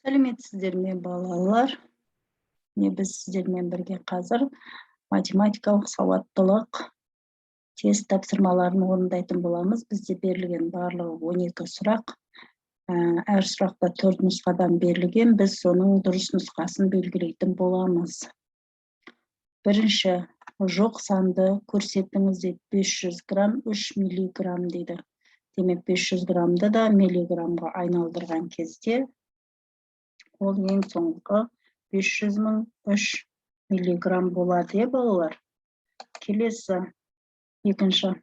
Сәлеметсіздер ме балалар? Біз сіздермен бірге қазір математикалық сауаттылық тест тапсырмаларын орындайтын боламыз. Бізде берілген барлығы 12 сұрақ. Әр сұрақта 4 нұсқадан берілген. Біз соның дұрыс нұсқасын белгілейтін боламыз. Бірінші, жоқ санды көрсетіңіз дейді. 500 грамм 3 миллиграмм дейді. Демек 500 граммды да миллиграммға айналдырған кезде ол ең соңғы 500 мың 3 миллиграмм болады, балалар. Келесі екінші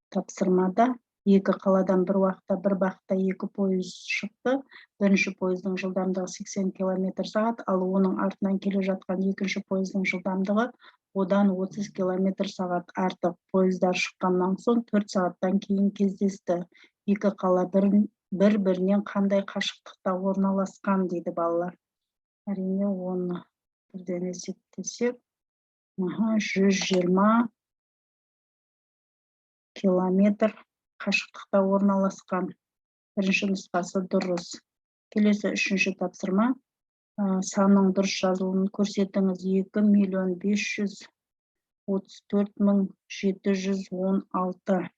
тапсырмада екі қаладан бір бағытта екі пойыз шықты. Бірінші пойыздың жылдамдығы 80 км/сағат, ал оның артынан келе жатқан екінші пойыздың жылдамдығы одан 30 км/сағат артық. Пойыздар шыққаннан соң 4 сағаттан кейін кездесті. Екі қала бір-бірінен қандай қашықтықта орналасқан дейді балалар. Әрине, оны бірден есептесек, 120 километр қашықтықта орналасқан. Бірінші нұсқасы дұрыс. Келесі үшінші тапсырма. Санның дұрыс жазылуын көрсетіңіз. 2.534.716.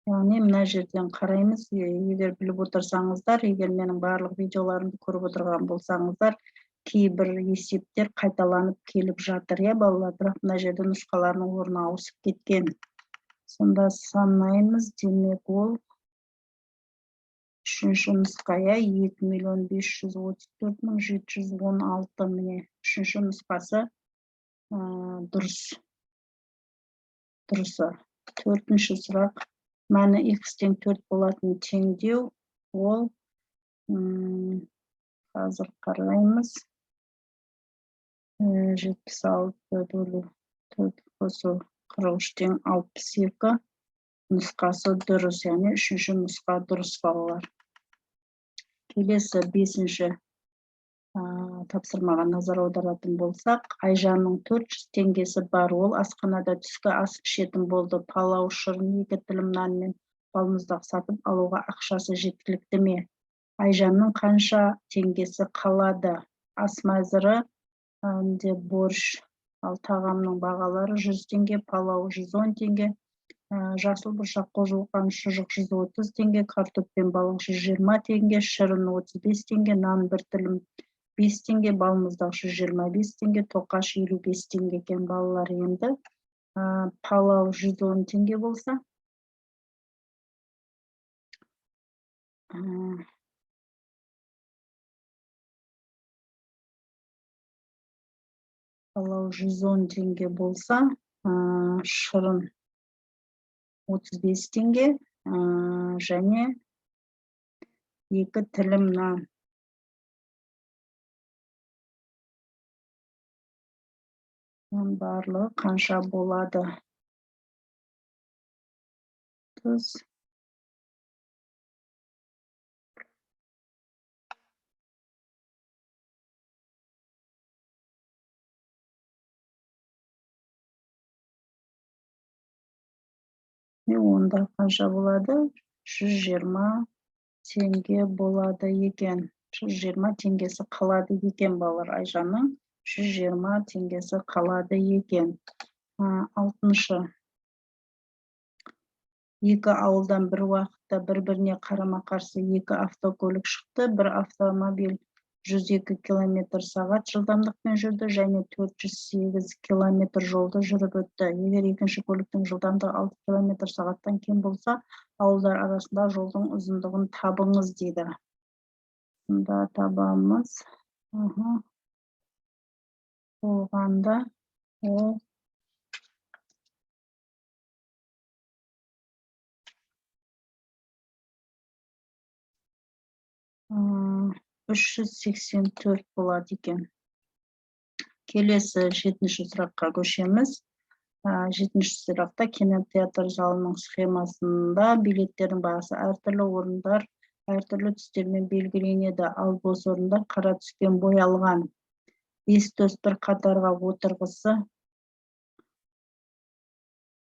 Яғни мына жерден қараймыз. Егер біліп отырсаңыздар, егер менің барлық видеоларымды көріп отырған болсаңыздар, кейбір есептер қайталанып келіп жатыр, балалар, бірақ мына жерде нұсқаларының орны ауысып кеткен. Сонда санаймыз, демек ол үшінші нұсқа, 2.534.716. Міне, үшінші нұсқасы дұрысы. Төртінші сұрақ. Мәні x-тен 4 болатын теңдеу, ол қазір қараймыз. 76 бөлу 4 қосу 43-тен 62 нұсқасы дұрыс, яғни үшінші нұсқа дұрыс, балалар. Келесі бесінші тапсырмаға назар аударатын болсақ, Айжанның 400 теңгесі бар, ол асханада түскі ас ішетін болды. Палау, шырын, 2 тілім нан мен балмұздақ сатып алуға ақшасы жеткілікті ме? Айжанның қанша теңгесі қалады? Ас мәзірі борщ, ал тағамның бағалары 100 теңге, палау 110 теңге, жасыл бұршақ қосылған шұжық 130 теңге, картоп пен балық 120 теңге, шырын 35 теңге, нан 1 тілім 5 теңге, балмұздақ 125 теңге, тоқаш 55 теңге екен, балалар. Енді палау 110 теңге болса, шырын 35 теңге, және 2 тілім нан. Барлығы қанша болады? 30. Онда қанша болады? 120 теңге болады екен. 120 теңгесі қалады екен, балалар. Айжанның 120 теңгесі қалады екен. Алтыншы. Екі ауылдан бір уақытта бір-біріне қарама-қарсы 2 автокөлік шықты. Бір автомобиль 102 км/сағат жылдамдықпен жүрді және 408 км жолды жүріп өтті. Егер екінші көліктің жылдамдығы 6 км/сағаттан кем болса, ауылдар арасында жолдың ұзындығын табыңыз дейді. Мұнда табамыз. Болғанда ол 384 болады екен. Келесі 7-ші сұраққа көшеміз. 7-ші сұрақта кинотеатр залының схемасында билеттердің бағасы әртүрлі, орындар әртүрлі түстермен белгіленеді, ал бос орындар қара түспен боялған. 5 дос бір қатарға отырғысы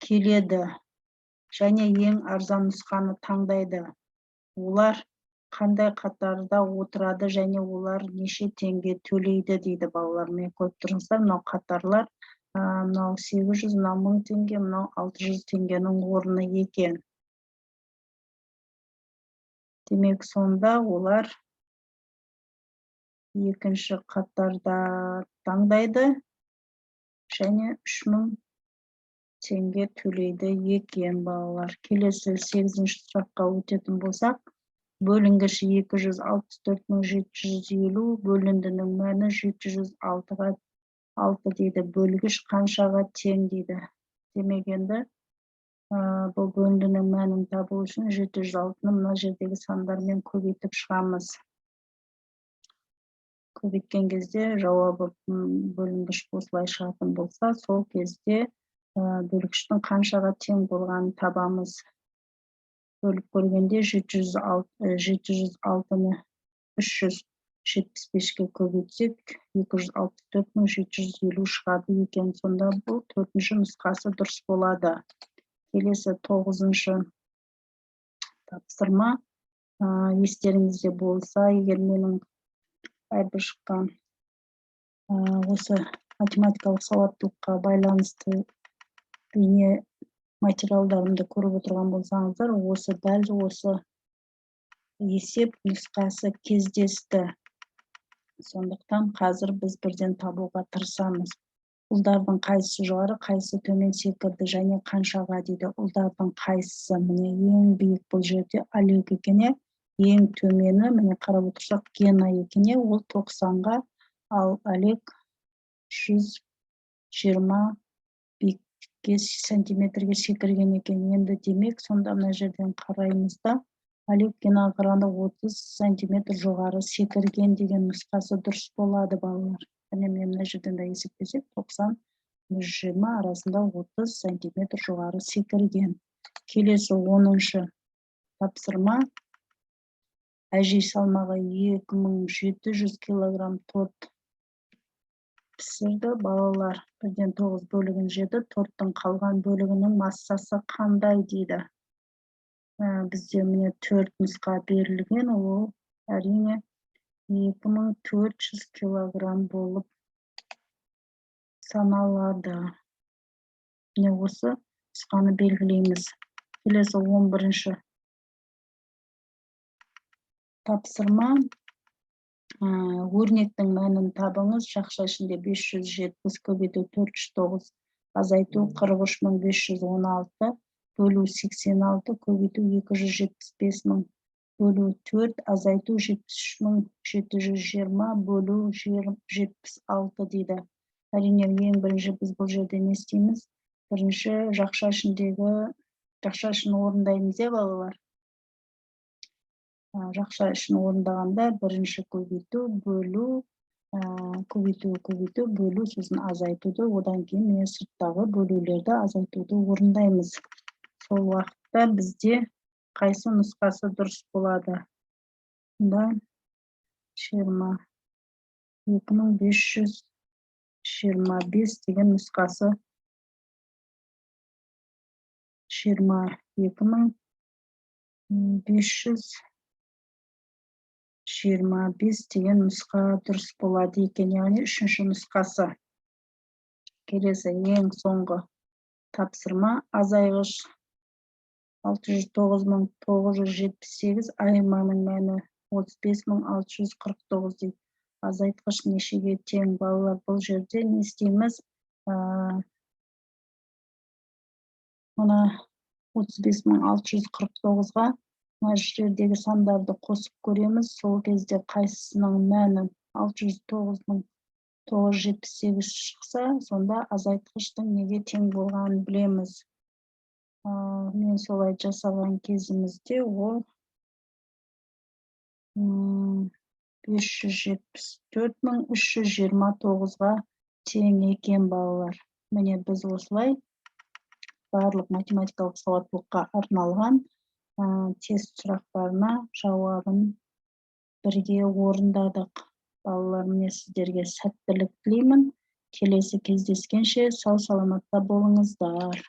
келеді және ең арзан нұсқаны таңдайды. олар қандай қатарда отырады және олар неше теңге төлейді дейді балалар. Мен көріп тұрсыздар, мынау қатарлар, мынау 800, мынау 1000 теңге, мынау 600 теңгенің орны екен. Демек, сонда олар екінші қатарда таңдайды және 3000 теңге төлейді екен балалар. Келесі 8-ші сұраққа өтетін болсақ, бөлінгіш 264.750, бөліндінің мәні 706-ға 6 дейді. Бөлгіш қаншаға тең дейді. Демек, енді бұл бөліндінің мәнін табу үшін 706-ны мына жердегі сандармен көбейтіп шығамыз. Көбейткен кезде жауабы бөлінгіш осылай шығатын болса, сол кезде бөлгіштің қаншаға тең болғанын табамыз. Бөліп көргенде 706-ны 375-ке көбейтсек, 264.750 шығады екен. Сонда бұл 4-ші нұсқасы дұрыс болады. Келесі 9-шы тапсырма. Естеріңізде болса, егер менің әрбір шыққан осы математикалық сауаттылыққа байланысты бейне материалдарымды көріп отырған болсаңыздар, дәл осы есеп нұсқасы кездесті. Сондықтан қазір біз бірден табуға тырысамыз. Ұлдардың қайсысы жоғары, қайсысы төмен секірді және қаншаға дейді. Ұлдардың қайсысы, міне ең биік бұл жерде Олег екене, ең төмені, міне қарап отырсақ, Гена екене, ол 90-ға, ал Олег 120 сантиметрге секірген екен. Енді демек, сонда мына жерден қараймызда, Олег Генаға қарағанда 30 сантиметр жоғары секірген деген нұсқасы дұрыс болады балалар. Және мен мына жерден де есептесек, 90-120 арасында 30 сантиметр жоғары секірген. Келесі 10-шы тапсырма. Әжей салмағы 2700 килограмм торт пісірді. Балалар 1-ден 9 бөлігін жеді. Торттың қалған бөлігінің массасы қандай дейді. Бізде міне 4 нұсқа берілген, ол әрине 2400 килограмм болып саналады. Міне осы нұсқаны белгілейміз. Келесі 11-ші тапсырма. Өрнектің мәнін табыңыз. Жақша ішінде 570 көбейту 409, азайту 43516, бөлу 86, көбейту 275 000, бөлу 4, азайту 73720, бөлу 76 дейді. Әрине, ең бірінші біз бұл жерде не істейміз? Бірінші жақша ішін орындаймыз, балалар. Жақша ішін орындағанда бірінші көбейту, бөлу, бөлу, сосын азайтуды, одан кейін мен сырттағы бөлулерді азайтуды орындаймыз. Сол уақытта бізде қайсы нұсқасы дұрыс болады? 22525 деген нұсқасы 22525 деген нұсқа дұрыс болады екен, яғни 3-ші нұсқасы. Келесі ең соңғы тапсырма. Азайғыш 609.978, айырманың мәні 35649 дейді. Азайтқыш нешеге тең? Балалар, бұл жерде не істейміз? Мына 35649-ға мына жердегі сандарды қосып көреміз. Сол кезде қайсысының мәні 609.978 шықса, сонда азайтқыштың неге тең болғанын білеміз. Мен солай жасаған кезімізде ол 574.329-ға тең екен балалар. Міне біз осылай барлық математикалық сауаттылыққа арналған тест сұрақтарына жауабын бірге орындадық. Балалар, міне сіздерге сәттілік тілеймін. Келесі кездескенше сау саламатта болыңыздар.